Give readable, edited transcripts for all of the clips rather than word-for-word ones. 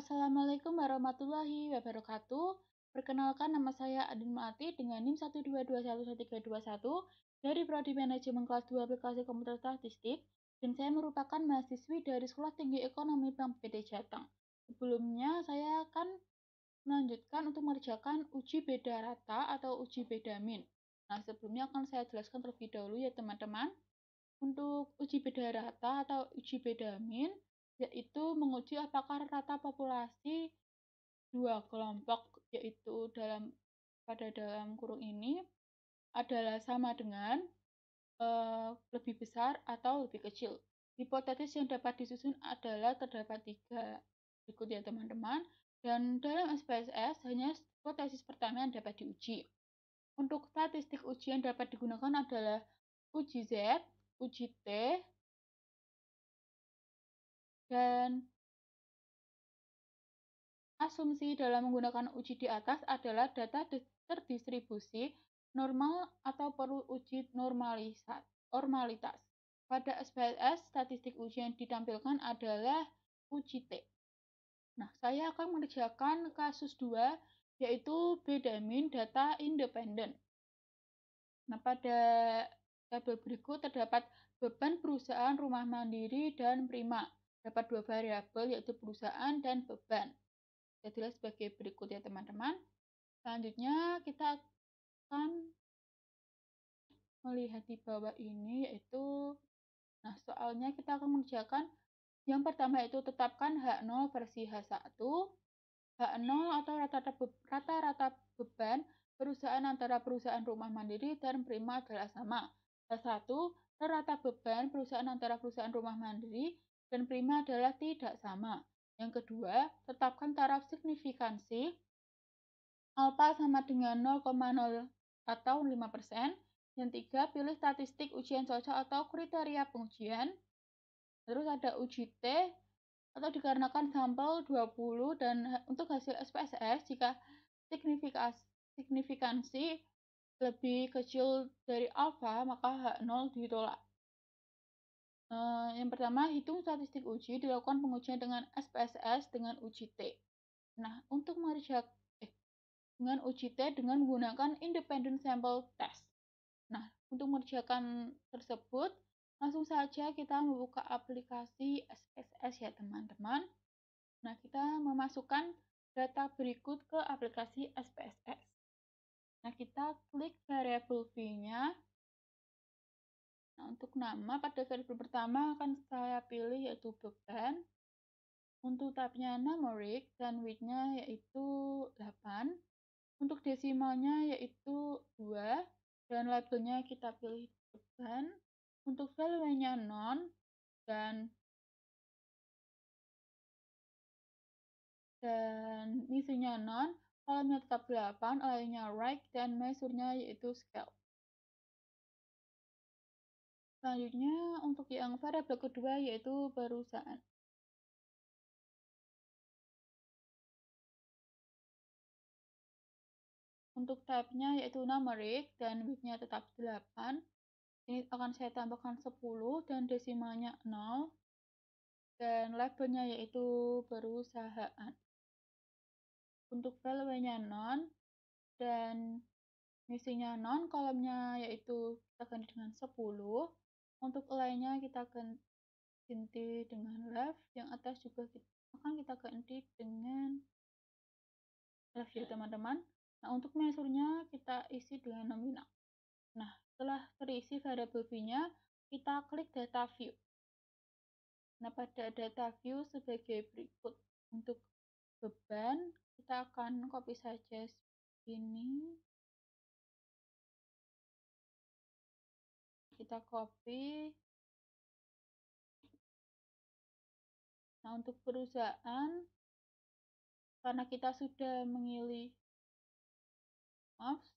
Assalamualaikum warahmatullahi wabarakatuh. Perkenalkan, nama saya Adin Maati dengan NIM 122111321 dari Prodi Manajemen kelas 2 Aplikasi Komputer Statistik, dan saya merupakan mahasiswi dari Sekolah Tinggi Ekonomi Bank BPD Jateng. Sebelumnya saya akan melanjutkan untuk mengerjakan uji beda rata atau uji beda min. Nah, sebelumnya akan saya jelaskan terlebih dahulu ya teman-teman. Untuk uji beda rata atau uji beda min, yaitu menguji apakah rata populasi dua kelompok, yaitu dalam kurung ini adalah sama dengan lebih besar atau lebih kecil. Hipotesis yang dapat disusun adalah terdapat 3 berikut ya teman-teman, dan dalam SPSS hanya hipotesis pertama yang dapat diuji. Untuk statistik uji yang dapat digunakan adalah uji Z, uji T, dan asumsi dalam menggunakan uji di atas adalah data terdistribusi normal atau perlu uji normalitas. Pada SPSS, statistik uji yang ditampilkan adalah uji T. Nah, saya akan mengerjakan kasus 2, yaitu beda min data independen. Nah, pada tabel berikut terdapat beban perusahaan rumah mandiri dan prima. Dapat 2 variabel, yaitu perusahaan dan beban. Jadilah sebagai berikut ya teman-teman. Selanjutnya kita akan melihat di bawah ini, yaitu soalnya kita akan mengerjakan yang pertama, yaitu tetapkan H0 versi H1. H0 atau rata-rata beban perusahaan antara perusahaan rumah mandiri dan prima adalah sama. H1, rata beban perusahaan antara perusahaan rumah mandiri dan prima adalah tidak sama. Yang kedua, tetapkan taraf signifikansi alfa sama dengan 0,0 atau 5%. Yang tiga, pilih statistik ujian cocok atau kriteria pengujian. Terus ada uji T, atau dikarenakan sampel 20, dan untuk hasil SPSS jika signifikansi lebih kecil dari alfa maka H0 ditolak. Yang pertama, hitung statistik uji, dilakukan pengujian dengan SPSS dengan uji T. Nah, untuk mengerjakan dengan uji T dengan menggunakan independent sample test. Nah, untuk mengerjakan tersebut, langsung saja kita membuka aplikasi SPSS ya teman-teman. Nah, kita memasukkan data berikut ke aplikasi SPSS. Nah, kita klik variabel V-nya. Nah, untuk nama pada variabel pertama akan saya pilih yaitu beban. Untuk tabnya numeric dan width-nya yaitu 8. Untuk desimalnya yaitu 2. Dan labelnya kita pilih beban. Untuk value-nya non dan misinya non, kolomnya tetap 8, lainnya right, dan measure-nya yaitu scale. Selanjutnya untuk yang variabel kedua yaitu perusahaan. Untuk type-nya yaitu numeric dan width-nya tetap 8. Ini akan saya tambahkan 10 dan desimalnya 0. Dan labelnya yaitu perusahaan. Untuk value-nya non dan misinya non, kolomnya yaitu kita ganti dengan 10. Untuk lainnya kita ganti dengan left, yang atas juga akan kita ganti dengan left ya teman-teman. Nah, untuk measure-nya kita isi dengan nominal. Nah, setelah terisi variabel V-nya, kita klik data view. Nah, pada data view sebagai berikut. Untuk beban, kita akan copy saja ini. Kita copy. Nah, untuk perusahaan, karena kita sudah maaf,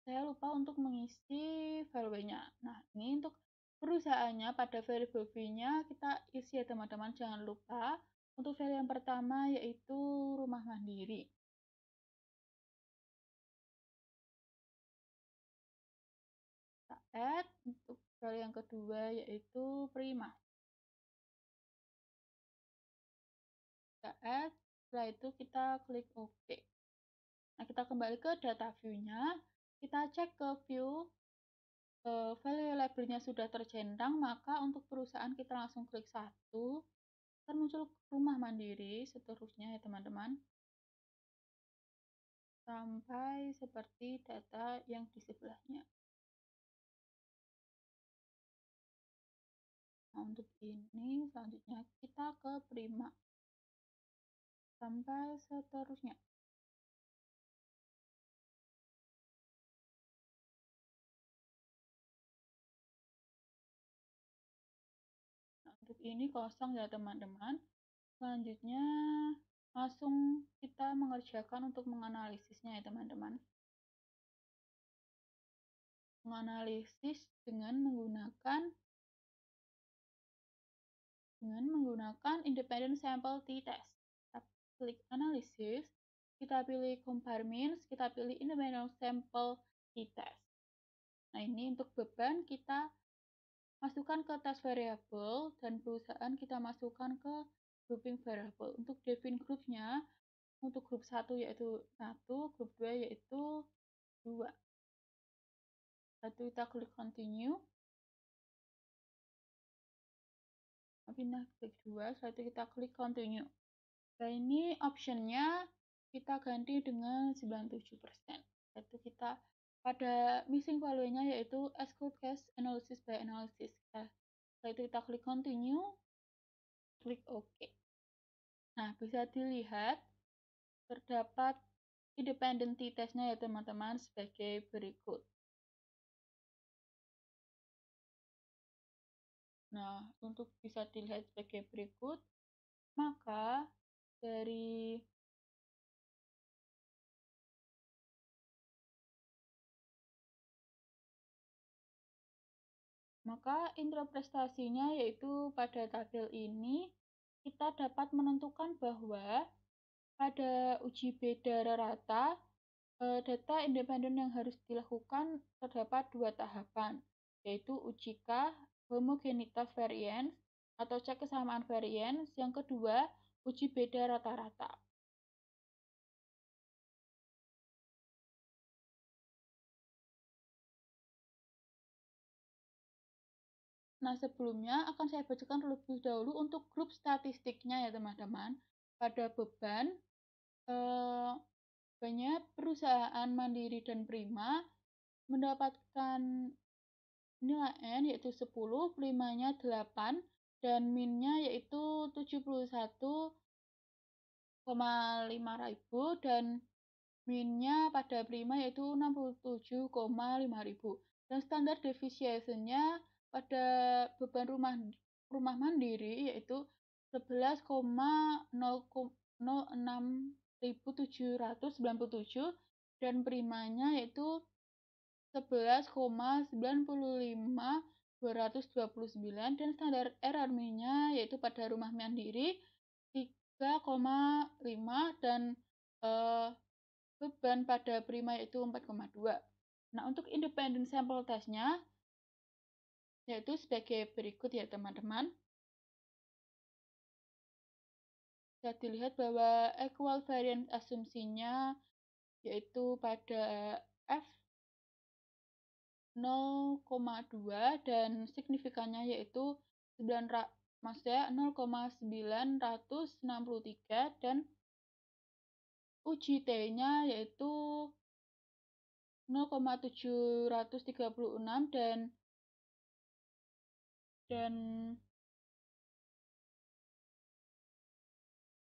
saya lupa untuk mengisi value-nya. Nah, ini untuk perusahaannya pada variable V-nya kita isi ya teman-teman, jangan lupa. Untuk value yang pertama yaitu rumah mandiri. Kita add. Untuk value yang kedua yaitu prima. Kita add. Setelah itu kita klik OK. Nah, kita kembali ke data view-nya. Kita cek ke view value labelnya sudah tercentang, maka untuk perusahaan kita langsung klik satu. Akan muncul rumah mandiri seterusnya ya teman-teman. Sampai seperti data yang di sebelahnya. Nah, untuk ini selanjutnya kita ke Prima. Sampai seterusnya. Nah, untuk ini kosong ya teman-teman. Selanjutnya langsung kita mengerjakan untuk menganalisisnya ya teman-teman. Menganalisis dengan menggunakan independent sample t-test. Kita klik analisis, kita pilih compare means, kita pilih independent sample t-test. Nah, ini untuk beban kita masukkan ke test variable dan perusahaan kita masukkan ke grouping variable. Untuk define groupnya, untuk grup 1 yaitu 1, grup 2 yaitu 2. Lalu kita klik continue. Pindah klik 2, setelah itu kita klik continue. Nah, ini optionnya kita ganti dengan 97%. Yaitu kita pada missing value-nya yaitu exclude case analysis by analysis. Nah, setelah itu kita klik continue, klik OK. Nah, bisa dilihat terdapat independent t-test-nya ya teman-teman sebagai berikut. Nah, untuk bisa dilihat sebagai berikut, maka dari interpretasinya yaitu pada tabel ini kita dapat menentukan bahwa pada uji beda rata data independen yang harus dilakukan terdapat dua tahapan, yaitu uji K homogenitas variance atau cek kesamaan variance, yang kedua uji beda rata-rata. Nah, sebelumnya akan saya bacakan terlebih dahulu untuk grup statistiknya ya teman-teman. Pada beban, banyak perusahaan Mandiri dan Prima mendapatkan nilai N yaitu 10, primanya 8, dan minnya yaitu 71,5 ribu, dan minnya pada prima yaitu 67,5 ribu. Dan standar deviation-nya pada beban rumah mandiri yaitu 11,06797 dan primanya yaitu 11,95229 dan standar error minnya yaitu pada rumah mandiri 3,5 dan beban pada prima yaitu 4,2. Nah, untuk independent sample testnya yaitu sebagai berikut ya teman-teman. Bisa dilihat bahwa equal variance asumsinya yaitu pada F 0,2 dan signifikannya yaitu 0,963 dan uji T-nya yaitu 0,736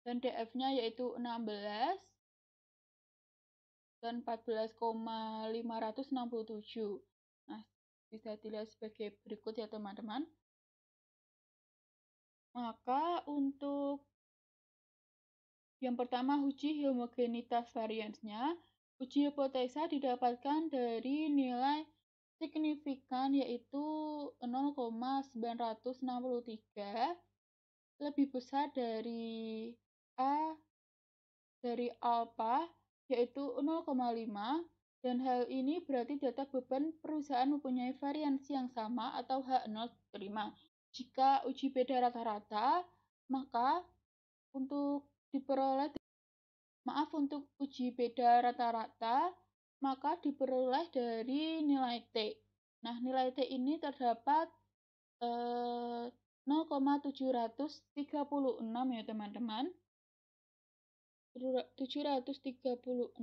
dan DF-nya yaitu 16 dan 14,567. Nah, bisa dilihat sebagai berikut ya teman-teman. Maka untuk yang pertama uji homogenitas variance-nya, uji hipotesa didapatkan dari nilai signifikan yaitu 0,963 lebih besar dari A dari alpha yaitu 0,5, dan hal ini berarti data beban perusahaan mempunyai variansi yang sama atau H0 terima. Jika uji beda rata-rata, maka untuk diperoleh Maaf, untuk uji beda rata-rata, maka diperoleh dari nilai T. Nah, nilai T ini terdapat 0,736 ya teman-teman. 736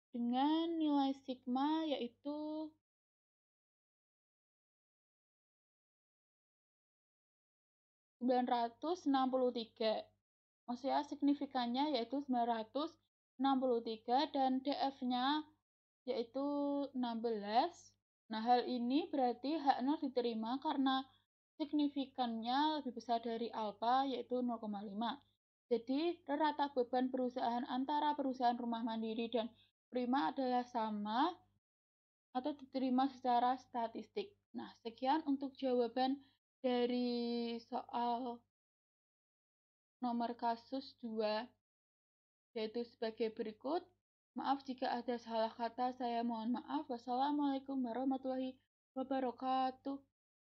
dengan nilai sigma yaitu 963. Maksudnya signifikannya yaitu 963 dan DF-nya yaitu 16. Nah, hal ini berarti H0 diterima karena signifikannya lebih besar dari alfa yaitu 0,5. Jadi, rata beban perusahaan antara perusahaan rumah mandiri dan prima adalah sama atau diterima secara statistik. Nah, sekian untuk jawaban dari soal nomor kasus 2, yaitu sebagai berikut. Maaf jika ada salah kata, saya mohon maaf. Wassalamualaikum warahmatullahi wabarakatuh.